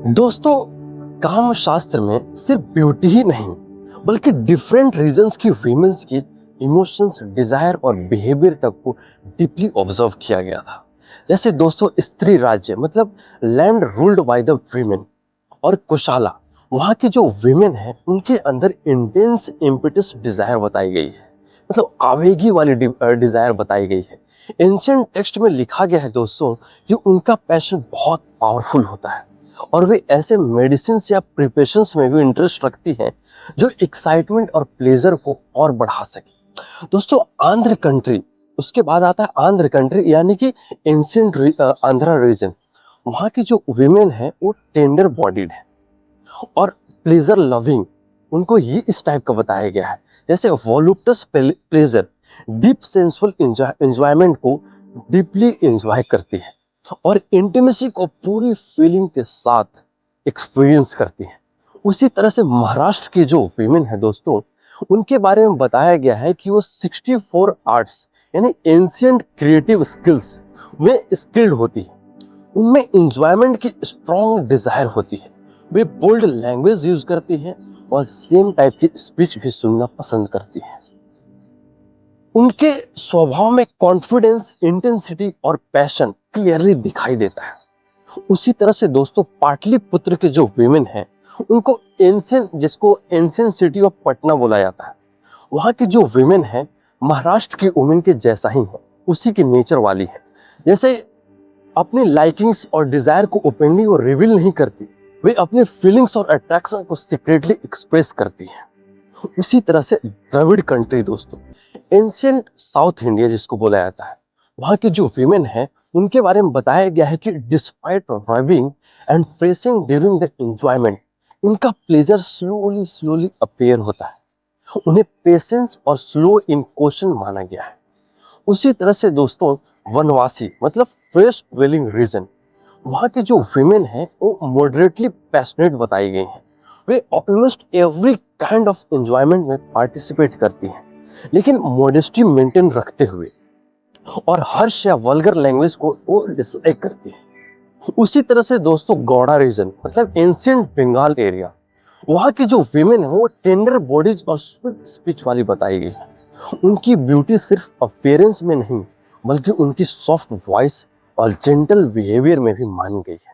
दोस्तों, काम शास्त्र में सिर्फ ब्यूटी ही नहीं बल्कि डिफरेंट रीजन्स की वीमेंस की इमोशंस, डिजायर और बिहेवियर तक को डीपली ऑब्जर्व किया गया था। जैसे दोस्तों, स्त्री राज्य मतलब land ruled by the women और कुशाला, वहाँ की जो वीमेन है उनके अंदर इंटेंस इम्पेटस डिजायर बताई गई है, मतलब आवेगी वाली डिजायर बताई गई है। एंशिएंट टेक्स्ट में लिखा गया है दोस्तों कि उनका पैशन बहुत पावरफुल होता है और वे ऐसे मेडिसिन या प्रिपरेशंस में भी इंटरेस्ट रखती हैं जो एक्साइटमेंट और प्लेजर को और बढ़ा सके। दोस्तों, आंध्र कंट्री, उसके बाद आता है आंध्र कंट्री यानी कि एंशिएंट आंध्रा रीजन। वहाँ की जो वीमेन है वो टेंडर बॉडीड है और प्लेजर लविंग, उनको ये इस टाइप का बताया गया है। जैसे वॉलुप्टस प्लेजर, डीप सेंसुअल एंजॉयमेंट को डीपली एंजॉय करती है और इंटीमेसी को पूरी फीलिंग के साथ एक्सपीरियंस करती है। उसी तरह से महाराष्ट्र की जो वीमेन है दोस्तों, उनके बारे में बताया गया है कि वो 64 आर्ट्स यानी एंशिएंट क्रिएटिव स्किल्स में स्किल्ड होती है। उनमें इंजॉयमेंट की स्ट्रॉन्ग डिजायर होती है। वे बोल्ड लैंग्वेज यूज करती हैं और सेम टाइप की स्पीच भी सुनना पसंद करती हैं। उनके स्वभाव में कॉन्फिडेंस, इंटेंसिटी और पैशन क्लियरली दिखाई देता है। उसी तरह से दोस्तों, पाटलिपुत्र के जो वीमेन हैं उनको जिसको एंशिएंट सिटी ऑफ पटना बोला जाता है, वहाँ की जो वीमेन है महाराष्ट्र की वुमेन के जैसा ही है, उसी की नेचर वाली है। जैसे अपनी लाइकिंग्स और डिजायर को ओपनली और रिवील नहीं करती, वे अपनी फीलिंग्स और अट्रैक्शन को सीक्रेटली एक्सप्रेस करती हैं। उसी तरह से द्रविड़ कंट्री दोस्तों, एंशिएंट साउथ इंडिया जिसको बोला जाता है, वहाँ की जो वीमेन है उनके बारे में बताया गया है कि despite रविंग and pressing during the enjoyment, उनका प्लेजर स्लोली स्लोली अपेयर होता है। उन्हें पेशेंस और स्लो इन क्वेश्चन माना गया है। उसी तरह से दोस्तों, वनवासी मतलब फ्रेश ड्वेलिंग रीजन, वहाँ की जो वीमेन है वो मॉडरेटली पैशनेट बताई गई हैं। वे almost every kind of enjoyment में पार्टिसिपेट करती हैं, लेकिन मॉडेस्टी मेंटेन रखते हुए, और हर्ष या वल्गर लैंग्वेज को वो डिसलाइक करती है। उसी तरह से दोस्तों, गौड़ा रीजन मतलब एंशिएंट बंगाल एरिया, वहाँ की जो वीमेन है वो टेंडर बॉडीज और स्वीट स्पीच वाली बताई गई है। उनकी ब्यूटी सिर्फ अपीयरेंस में नहीं बल्कि उनकी सॉफ्ट वॉइस और जेंटल बिहेवियर में भी मानी गई है।